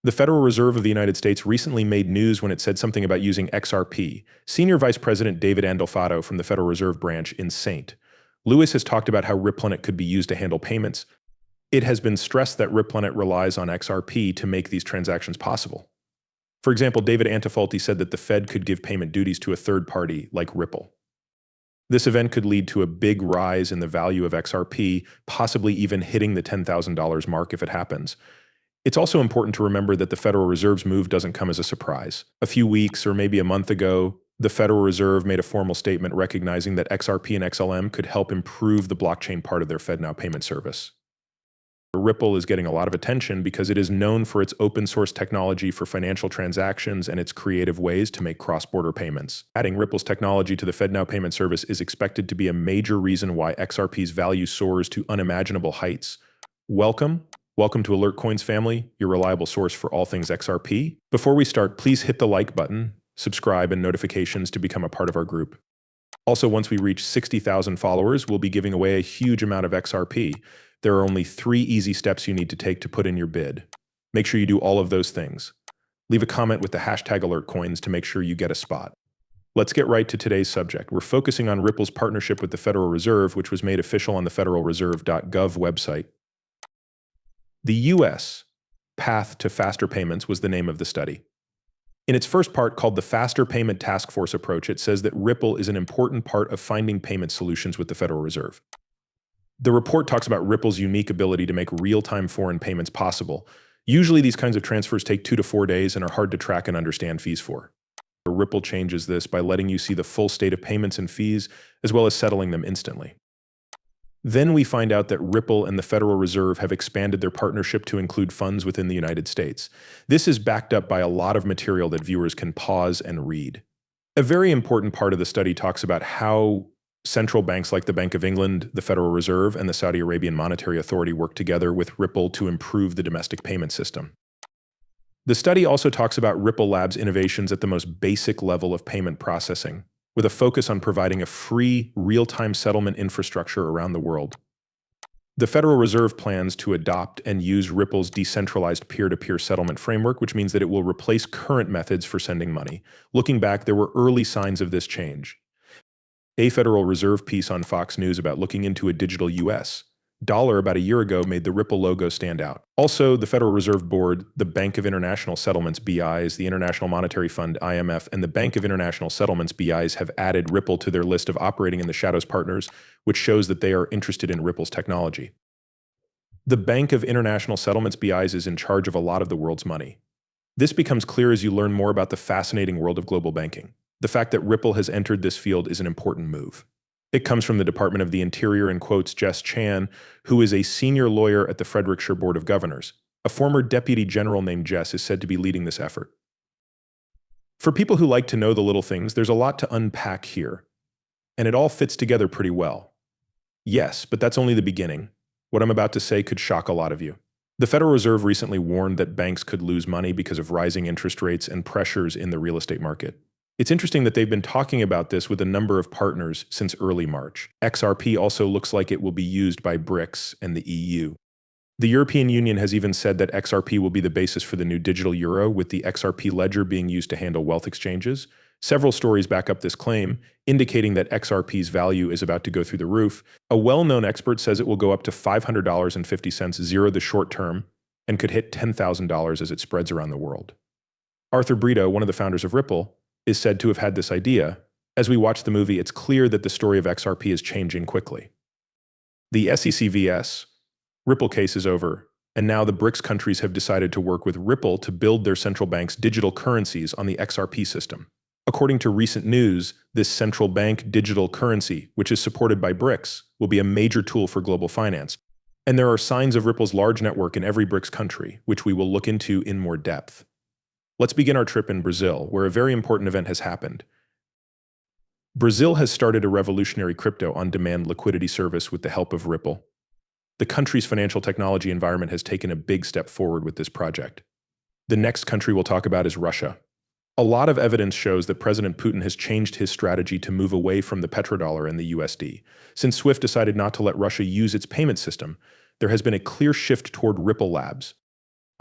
The Federal Reserve of the United States recently made news when it said something about using XRP. Senior Vice President David Andolfato from the Federal Reserve Branch in St. Louis has talked about how Ripple could be used to handle payments. It has been stressed that Ripple relies on XRP to make these transactions possible. For example, David Antofolti said that the Fed could give payment duties to a third party like Ripple. This event could lead to a big rise in the value of XRP, possibly even hitting the $10,000 mark if it happens. It's also important to remember that the Federal Reserve's move doesn't come as a surprise. A few weeks or maybe a month ago, the Federal Reserve made a formal statement recognizing that XRP and XLM could help improve the blockchain part of their FedNow payment service. Ripple is getting a lot of attention because it is known for its open source technology for financial transactions and its creative ways to make cross-border payments. Adding Ripple's technology to the FedNow payment service is expected to be a major reason why XRP's value soars to unimaginable heights. Welcome to AlertCoins family, your reliable source for all things XRP. Before we start, please hit the like button, subscribe, and notifications to become a part of our group. Also, once we reach 60,000 followers, we'll be giving away a huge amount of XRP. There are only 3 easy steps you need to take to put in your bid. Make sure you do all of those things. Leave a comment with the hashtag AlertCoins to make sure you get a spot. Let's get right to today's subject. We're focusing on Ripple's partnership with the Federal Reserve, which was made official on the federalreserve.gov website. The U.S. Path to Faster Payments was the name of the study. In its first part, called the Faster Payment Task Force Approach, it says that Ripple is an important part of finding payment solutions with the Federal Reserve. The report talks about Ripple's unique ability to make real-time foreign payments possible. Usually these kinds of transfers take 2 to 4 days and are hard to track and understand fees for. Ripple changes this by letting you see the full state of payments and fees, as well as settling them instantly. Then we find out that Ripple and the Federal Reserve have expanded their partnership to include funds within the United States. This is backed up by a lot of material that viewers can pause and read. A very important part of the study talks about how central banks like the Bank of England, the Federal Reserve, and the Saudi Arabian Monetary Authority work together with Ripple to improve the domestic payment system. The study also talks about Ripple Labs' innovations at the most basic level of payment processing, with a focus on providing a free, real-time settlement infrastructure around the world. The Federal Reserve plans to adopt and use Ripple's decentralized peer-to-peer settlement framework, which means that it will replace current methods for sending money. Looking back, there were early signs of this change. A Federal Reserve piece on Fox News about looking into a digital U.S. dollar about a year ago made the Ripple logo stand out. Also, the Federal Reserve Board, the Bank of International Settlements BIs, the International Monetary Fund IMF, and the Bank of International Settlements BIs have added Ripple to their list of operating in the shadows partners, which shows that they are interested in Ripple's technology. The Bank of International Settlements BIs is in charge of a lot of the world's money. This becomes clear as you learn more about the fascinating world of global banking. The fact that Ripple has entered this field is an important move. It comes from the Department of the Interior and quotes Jess Chan, who is a senior lawyer at the Frederickshire Board of Governors. A former deputy general named Jess is said to be leading this effort. For people who like to know the little things, there's a lot to unpack here, and it all fits together pretty well. Yes, but that's only the beginning. What I'm about to say could shock a lot of you. The Federal Reserve recently warned that banks could lose money because of rising interest rates and pressures in the real estate market. It's interesting that they've been talking about this with a number of partners since early March. XRP also looks like it will be used by BRICS and the EU. The European Union has even said that XRP will be the basis for the new digital euro, with the XRP ledger being used to handle wealth exchanges. Several stories back up this claim, indicating that XRP's value is about to go through the roof. A well-known expert says it will go up to $500.50 zero the short term and could hit $10,000 as it spreads around the world. Arthur Brito, one of the founders of Ripple, is said to have had this idea. As we watch the movie, it's clear that the story of XRP is changing quickly. The SEC vs. Ripple case is over, and now the BRICS countries have decided to work with Ripple to build their central bank's digital currencies on the XRP system. According to recent news, this central bank digital currency, which is supported by BRICS, will be a major tool for global finance. And there are signs of Ripple's large network in every BRICS country, which we will look into in more depth. Let's begin our trip in Brazil, where a very important event has happened. Brazil has started a revolutionary crypto-on-demand liquidity service with the help of Ripple. The country's financial technology environment has taken a big step forward with this project. The next country we'll talk about is Russia. A lot of evidence shows that President Putin has changed his strategy to move away from the petrodollar and the USD. Since SWIFT decided not to let Russia use its payment system, there has been a clear shift toward Ripple Labs.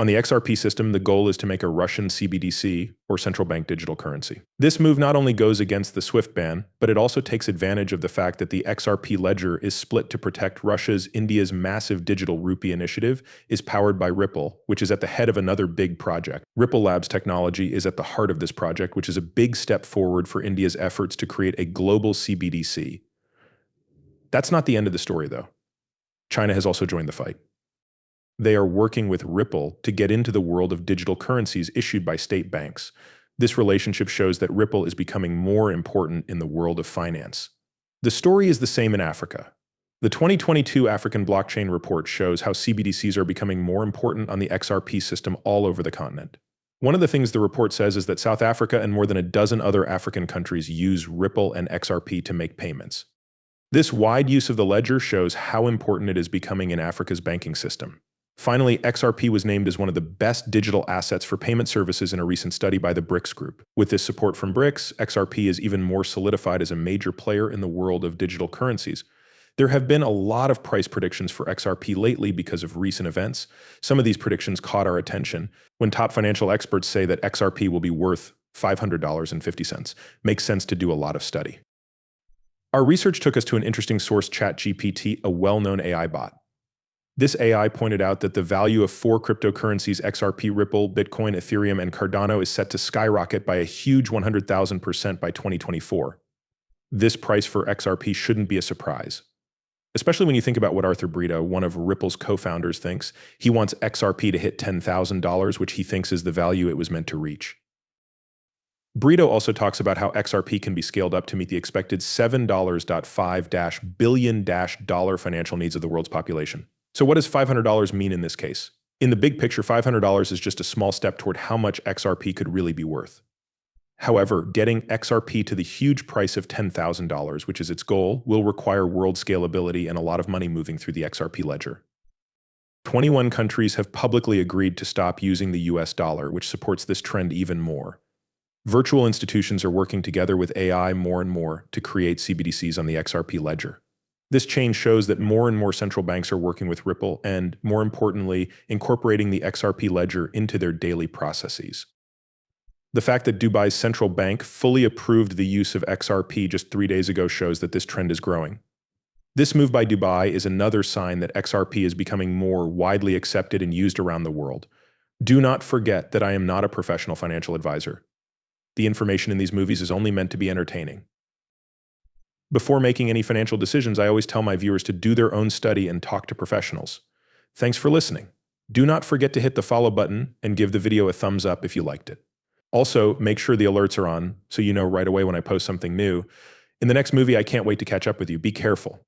On the XRP system, the goal is to make a Russian CBDC, or central bank digital currency. This move not only goes against the SWIFT ban, but it also takes advantage of the fact that the XRP ledger is split to protect Russia's India's massive digital rupee initiative is powered by Ripple, which is at the head of another big project. Ripple Labs technology is at the heart of this project, which is a big step forward for India's efforts to create a global CBDC. That's not the end of the story, though. China has also joined the fight. They are working with Ripple to get into the world of digital currencies issued by state banks. This relationship shows that Ripple is becoming more important in the world of finance. The story is the same in Africa. The 2022 African Blockchain Report shows how CBDCs are becoming more important on the XRP system all over the continent. One of the things the report says is that South Africa and more than a dozen other African countries use Ripple and XRP to make payments. This wide use of the ledger shows how important it is becoming in Africa's banking system. Finally, XRP was named as one of the best digital assets for payment services in a recent study by the BRICS group. With this support from BRICS, XRP is even more solidified as a major player in the world of digital currencies. There have been a lot of price predictions for XRP lately because of recent events. Some of these predictions caught our attention. When top financial experts say that XRP will be worth $500.50, makes sense to do a lot of study. Our research took us to an interesting source, ChatGPT, a well-known AI bot. This AI pointed out that the value of 4 cryptocurrencies, XRP, Ripple, Bitcoin, Ethereum, and Cardano, is set to skyrocket by a huge 100,000% by 2024. This price for XRP shouldn't be a surprise, especially when you think about what Arthur Brito, one of Ripple's co-founders, thinks. He wants XRP to hit $10,000, which he thinks is the value it was meant to reach. Brito also talks about how XRP can be scaled up to meet the expected $7.5 billion financial needs of the world's population. So what does $500 mean in this case? In the big picture, $500 is just a small step toward how much XRP could really be worth. However, getting XRP to the huge price of $10,000, which is its goal, will require world scalability and a lot of money moving through the XRP ledger. 21 countries have publicly agreed to stop using the US dollar, which supports this trend even more. Virtual institutions are working together with AI more and more to create CBDCs on the XRP ledger. This change shows that more and more central banks are working with Ripple and, more importantly, incorporating the XRP ledger into their daily processes. The fact that Dubai's central bank fully approved the use of XRP just 3 days ago shows that this trend is growing. This move by Dubai is another sign that XRP is becoming more widely accepted and used around the world. Do not forget that I am not a professional financial advisor. The information in these movies is only meant to be entertaining. Before making any financial decisions, I always tell my viewers to do their own study and talk to professionals. Thanks for listening. Do not forget to hit the follow button and give the video a thumbs up if you liked it. Also, make sure the alerts are on so you know right away when I post something new. In the next movie, I can't wait to catch up with you. Be careful.